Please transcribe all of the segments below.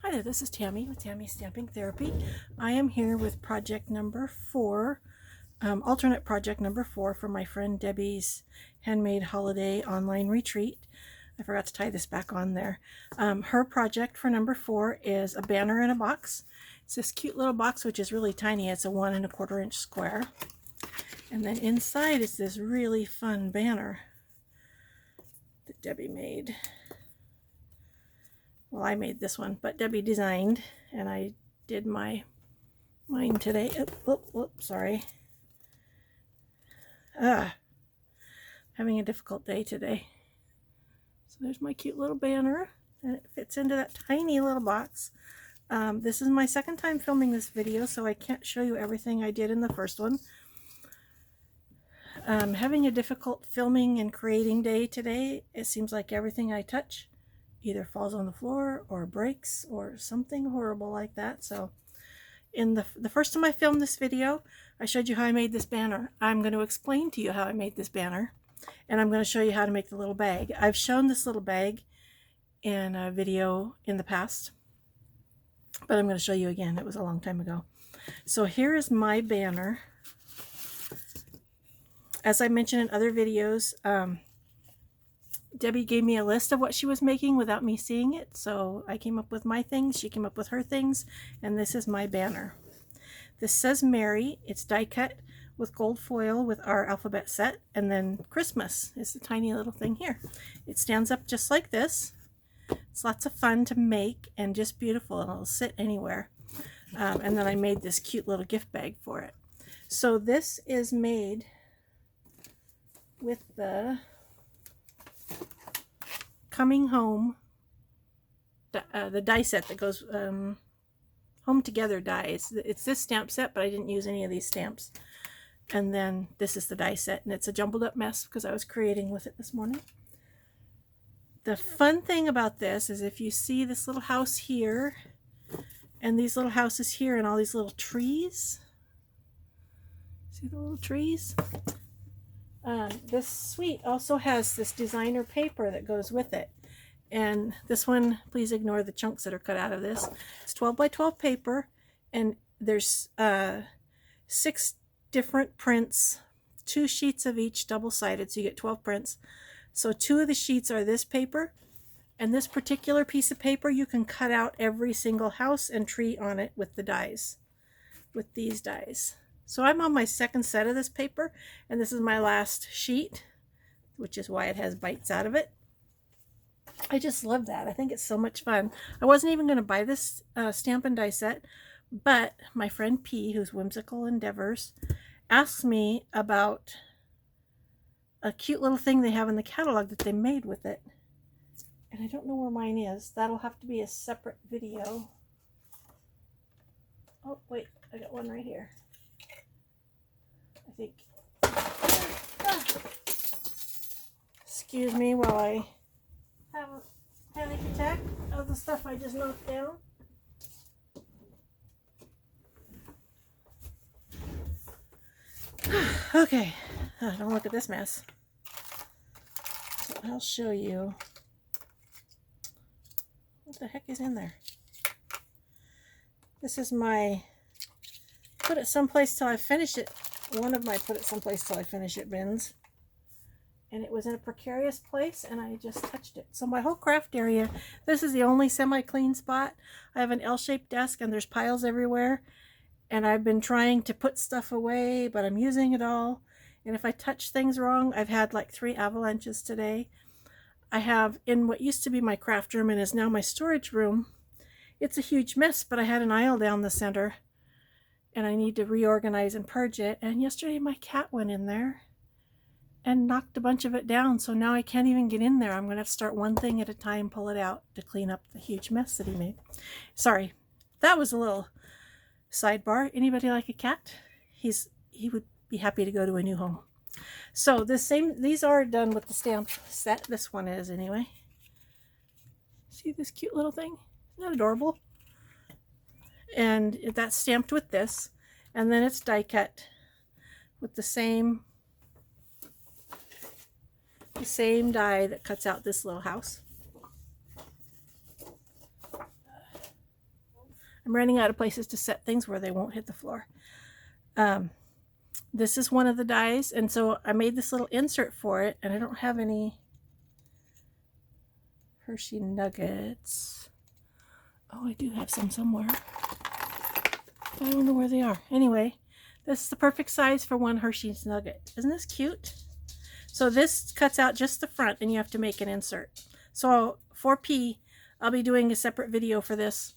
Hi there, this is Tammy with Tammy's Stamping Therapy. I am here with project number 4, alternate project number 4 for my friend Debbie's Handmade Holiday Online Retreat. I forgot to tie this back on there. Her project for number 4 is a banner in a box. It's this cute little box, which is really tiny. It's a 1 1/4 inch square. And then inside is this really fun banner that Debbie made. Well, I made this one, but Debbie designed, and I did mine today. Sorry. Having a difficult day today. So there's my cute little banner, and it fits into that tiny little box. This is my second time filming this video, so I can't show you everything I did in the first one. Having a difficult filming and creating day today. It seems like everything I touch either falls on the floor or breaks or something horrible like that. So in the first time I filmed this video, I showed you how I made this banner. I'm going to explain to you how I made this banner, and I'm going to show you how to make the little bag. I've shown this little bag in a video in the past, but I'm going to show you again. It was a long time ago. So here is my banner. As I mentioned in other videos, Debbie gave me a list of what she was making without me seeing it, so I came up with my things, she came up with her things, and this is my banner. This says Merry. It's die cut with gold foil with our alphabet set, and then Christmas is the tiny little thing here. It stands up just like this. It's lots of fun to make and just beautiful, and it'll sit anywhere. And then I made this cute little gift bag for it. So this is made with the Coming Home, the die set that goes home together dies. It's this stamp set, but I didn't use any of these stamps. And then this is the die set, and it's a jumbled up mess because I was creating with it this morning. The fun thing about this is if you see this little house here and these little houses here and all these little trees, see the little trees? This suite also has this designer paper that goes with it, and this one, please ignore the chunks that are cut out of this. It's 12 by 12 paper, and there's 6 different prints, 2 sheets of each double-sided, so you get 12 prints. So 2 of the sheets are this paper, and this particular piece of paper you can cut out every single house and tree on it with the dies, with these dies. So I'm on my second set of this paper, and this is my last sheet, which is why it has bites out of it. I just love that. I think it's so much fun. I wasn't even going to buy this stamp and die set, but my friend P, who's Whimsical Endeavors, asked me about a cute little thing they have in the catalog that they made with it. And I don't know where mine is. That'll have to be a separate video. Oh, wait, I got one right here. I think. Excuse me while I have a panic attack of the stuff I just knocked down. Okay, don't look at this mess. So I'll show you what the heck is in there. This is my put it someplace till I finish it. One of my put it someplace till I finish it bins. And it was in a precarious place, and I just touched it. So my whole craft area, this is the only semi-clean spot. I have an L-shaped desk, and there's piles everywhere. And I've been trying to put stuff away, but I'm using it all. And if I touch things wrong, I've had like 3 avalanches today. I have, in what used to be my craft room and is now my storage room, it's a huge mess, but I had an aisle down the center, and I need to reorganize and purge it. And yesterday my cat went in there and knocked a bunch of it down, so now I can't even get in there. I'm going to have to start one thing at a time, pull it out to clean up the huge mess that he made. Sorry, that was a little sidebar. Anybody like a cat? He would be happy to go to a new home. So these are done with the stamp set. This one is anyway. See this cute little thing? Isn't that adorable? And that's stamped with this, and then it's die cut with the same die that cuts out this little house. I'm running out of places to set things where they won't hit the floor. This is one of the dies, and so I made this little insert for it, and I don't have any Hershey nuggets. Oh, I do have some somewhere. I don't know where they are. Anyway, this is the perfect size for one Hershey's nugget. Isn't this cute? So this cuts out just the front, and you have to make an insert. So for P, I'll be doing a separate video for this.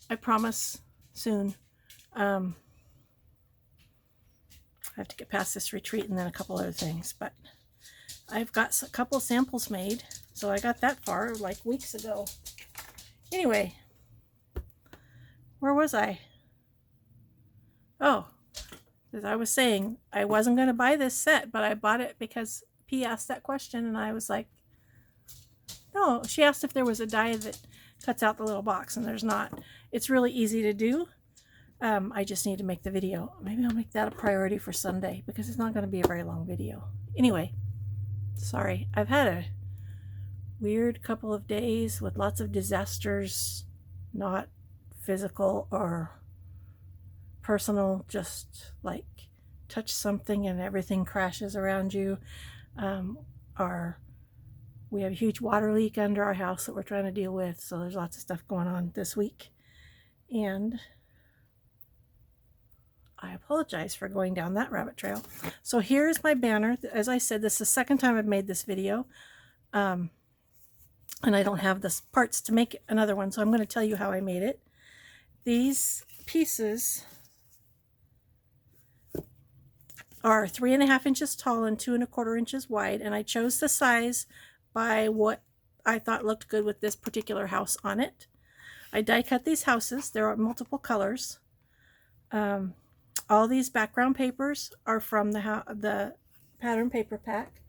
I promise soon. I have to get past this retreat and then a couple other things, but I've got a couple samples made, so I got that far like weeks ago. Anyway, where was I? Oh, as I was saying, I wasn't going to buy this set, but I bought it because P asked that question, and I was like, no. She asked if there was a die that cuts out the little box, and there's not. It's really easy to do. I just need to make the video. Maybe I'll make that a priority for Sunday, because it's not going to be a very long video. Anyway, sorry. I've had a weird couple of days with lots of disasters, not physical or personal, just like touch something and everything crashes around you. We have a huge water leak under our house that we're trying to deal with, so there's lots of stuff going on this week. And I apologize for going down that rabbit trail. So here's my banner. As I said, this is the second time I've made this video. And I don't have the parts to make another one, so I'm going to tell you how I made it. These pieces are 3.5 inches tall and 2 1/4 inches wide, and I chose the size by what I thought looked good with this particular house on it. I die cut these houses. There are multiple colors. All these background papers are from the pattern paper pack.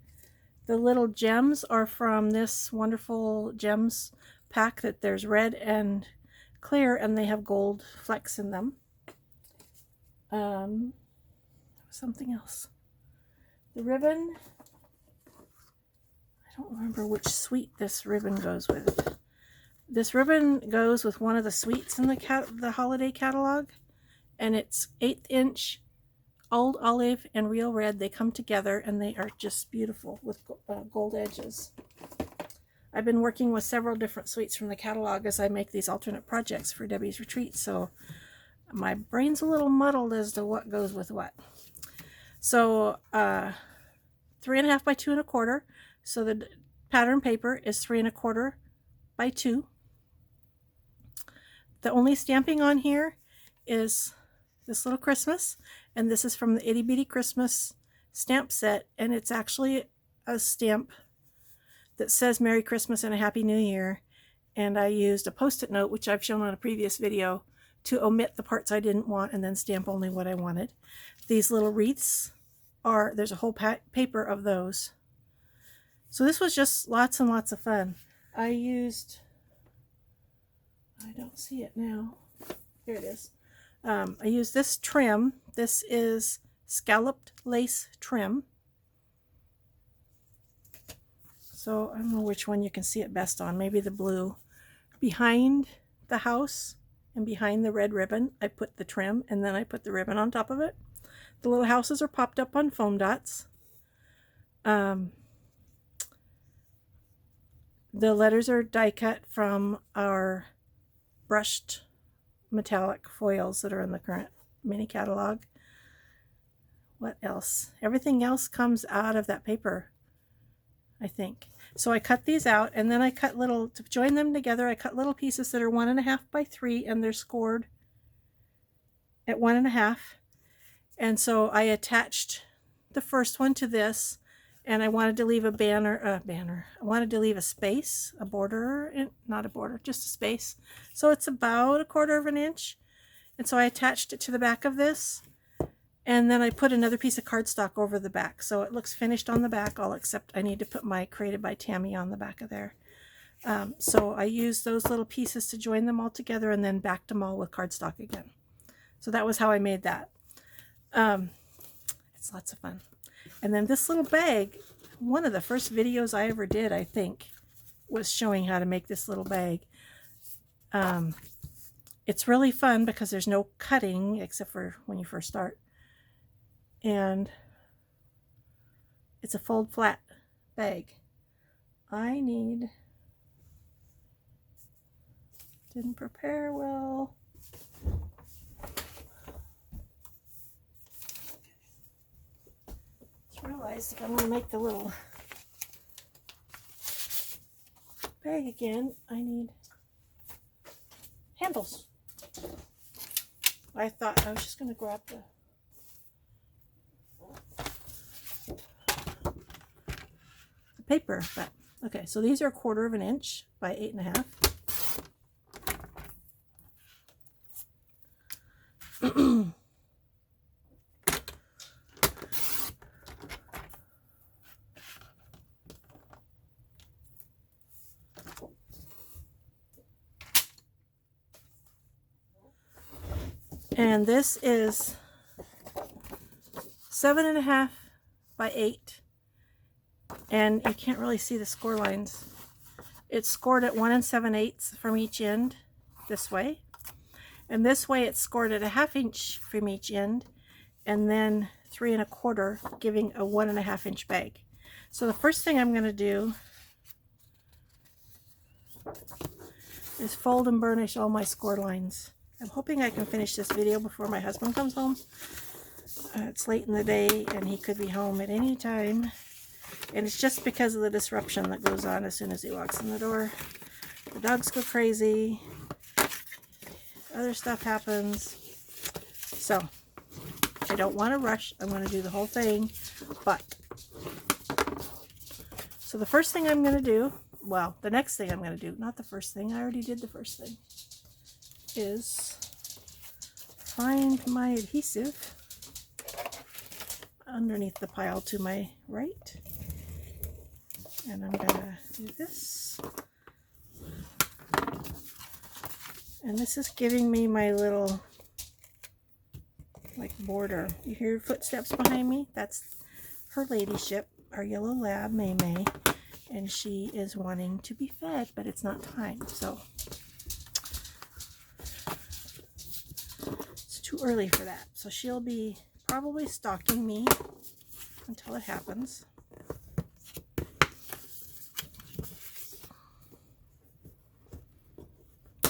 The little gems are from this wonderful gems pack that there's red and clear, and they have gold flecks in them. Something else. The ribbon, I don't remember which suite this ribbon goes with. This ribbon goes with one of the suites in the holiday catalog, and it's 1/8 inch old olive and real red. They come together, and they are just beautiful with gold edges. I've been working with several different suites from the catalog as I make these alternate projects for Debbie's retreat, so my brain's a little muddled as to what goes with what. So 3.5 by 2 1/4. So the pattern paper is 3 1/4 by 2. The only stamping on here is this little Christmas, and this is from the Itty Bitty Christmas stamp set, and it's actually a stamp that says Merry Christmas and a Happy New Year, and I used a Post-it note, which I've shown on a previous video, to omit the parts I didn't want and then stamp only what I wanted. These little wreaths there's a whole paper of those. So this was just lots and lots of fun. I don't see it now. Here it is. I used this trim. This is scalloped lace trim. So I don't know which one you can see it best on. Maybe the blue. Behind the house and behind the red ribbon, I put the trim, and then I put the ribbon on top of it. The little houses are popped up on foam dots. The letters are die cut from our brushed metallic foils that are in the current mini catalog. What else? Everything else comes out of that paper, I think. So I cut these out, and then I cut to join them together, I cut little pieces that are 1.5 by 3, and they're scored at 1.5. And so I attached the first one to this, and I wanted to leave a banner. I wanted to leave a space, a border, not a border, just a space. So it's about 1/4 inch. And so I attached it to the back of this, and then I put another piece of cardstock over the back. So it looks finished on the back, all except I need to put my Created by Tammy on the back of there. So I used those little pieces to join them all together, and then backed them all with cardstock again. So that was how I made that. It's lots of fun. And then this little bag, one of the first videos I ever did, I think, was showing how to make this little bag. It's really fun because there's no cutting except for when you first start. And it's a fold flat bag. Didn't prepare well. Just realized if I'm going to make the little bag again, I need handles. I thought I was just going to grab the paper, but okay, so these are 1/4 of an inch by 8.5. And this is 7.5 by 8. And you can't really see the score lines. It's scored at 1 7/8 from each end this way. And this way it's scored at 1/2 inch from each end, and then 3 1/4, giving a 1.5 inch bag. So the first thing I'm going to do is fold and burnish all my score lines. I'm hoping I can finish this video before my husband comes home. It's late in the day and he could be home at any time. And it's just because of the disruption that goes on as soon as he walks in the door. The dogs go crazy. Other stuff happens. So, I don't want to rush. I'm going to do the whole thing. So the first thing I'm going to do, well, the next thing I'm going to do, not the first thing, I already did the first thing, is find my adhesive underneath the pile to my right. And I'm going to do this. And this is giving me my little, like, border. You hear footsteps behind me? That's her ladyship, our yellow lab, May May. And she is wanting to be fed, but it's not time. So it's too early for that. So she'll be probably stalking me until it happens.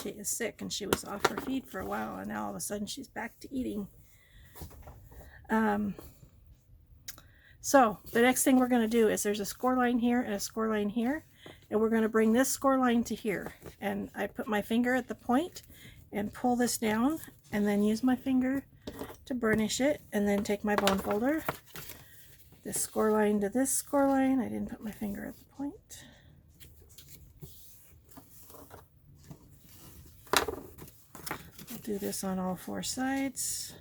She is sick and she was off her feed for a while, and now all of a sudden she's back to eating. So the next thing we're going to do is there's a score line here and a score line here, and we're going to bring this score line to here. And I put my finger at the point and pull this down, and then use my finger to burnish it, and then take my bone folder, this score line to this score line. I didn't put my finger at the point. I'll do this on all 4 sides.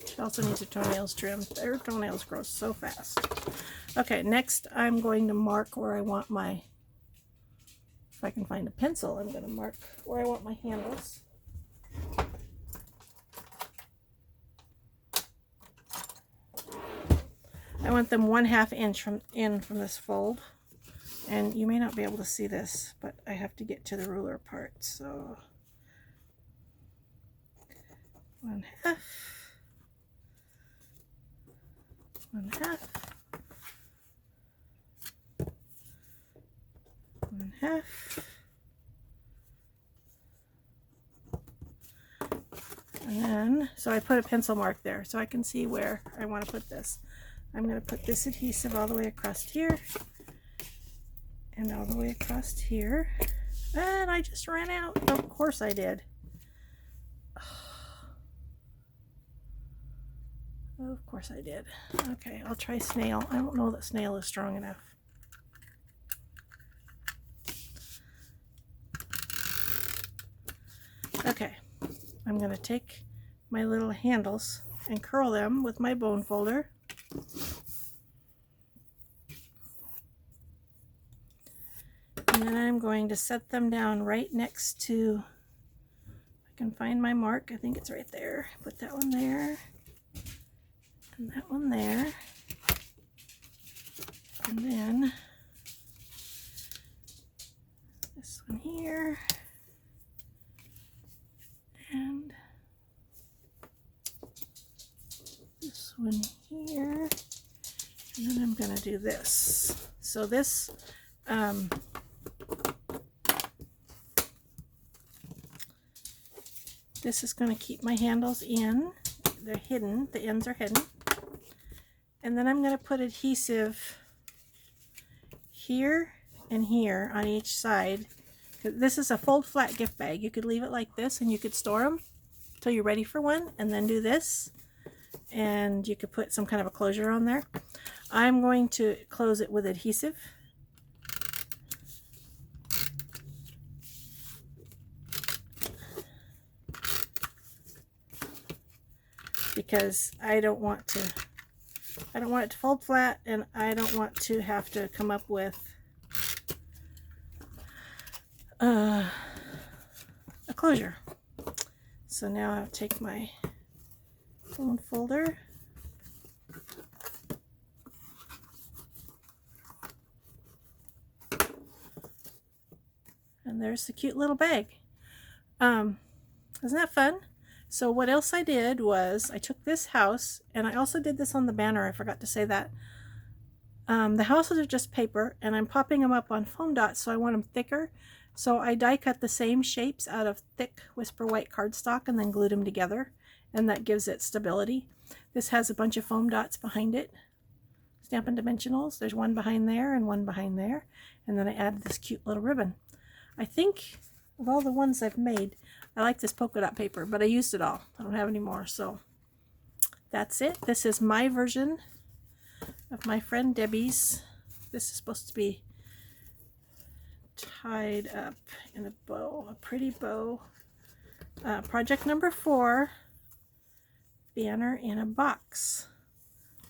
She also needs her toenails trimmed. Her toenails grow so fast. Okay, next I'm going to mark where I want my, if I can find a pencil, I'm going to mark where I want my handles. I want them 1/2 inch from this fold. And you may not be able to see this, but I have to get to the ruler part. So 1/2, 1/2, 1/2, and then, so I put a pencil mark there so I can see where I want to put this. I'm going to put this adhesive all the way across here and all the way across here. And I just ran out. Of course I did. Of course I did. Okay, I'll try snail. I don't know that snail is strong enough. Okay, I'm going to take my little handles and curl them with my bone folder. And then I'm going to set them down right next to, I can find my mark, I think it's right there. Put that one there, and that one there. And then this one here. And this one here. And then I'm going to do this. So this, this is going to keep my handles in. They're hidden. The ends are hidden. And then I'm going to put adhesive here and here on each side. This is a fold flat gift bag. You could leave it like this and you could store them until you're ready for one, and then do this. And you could put some kind of a closure on there. I'm going to close it with adhesive. Because I don't want it to fold flat, and I don't want to have to come up with a closure. So now I'll take my phone folder and there's the cute little bag. Isn't that fun? So what else I did was I took this house, and I also did this on the banner. I forgot to say that. The houses are just paper, and I'm popping them up on foam dots, so I want them thicker. So I die cut the same shapes out of thick Whisper White cardstock and then glued them together, and that gives it stability. This has a bunch of foam dots behind it. Stampin' Dimensionals. There's one behind there and one behind there. And then I added this cute little ribbon. I think of all the ones I've made, I like this polka dot paper, but I used it all. I don't have any more, so that's it. This is my version of my friend Debbie's. This is supposed to be tied up in a bow, a pretty bow. Project number 4, banner in a box.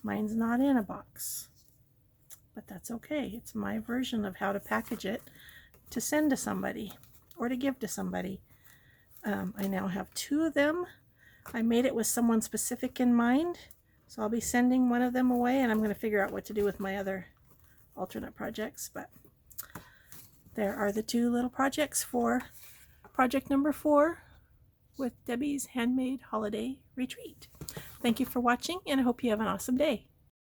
Mine's not in a box, but that's okay. It's my version of how to package it to send to somebody or to give to somebody. I now have 2 of them. I made it with someone specific in mind, so I'll be sending one of them away, and I'm going to figure out what to do with my other alternate projects. But there are the 2 little projects for project number 4 with Debbie's Handmade Holiday Retreat. Thank you for watching, and I hope you have an awesome day.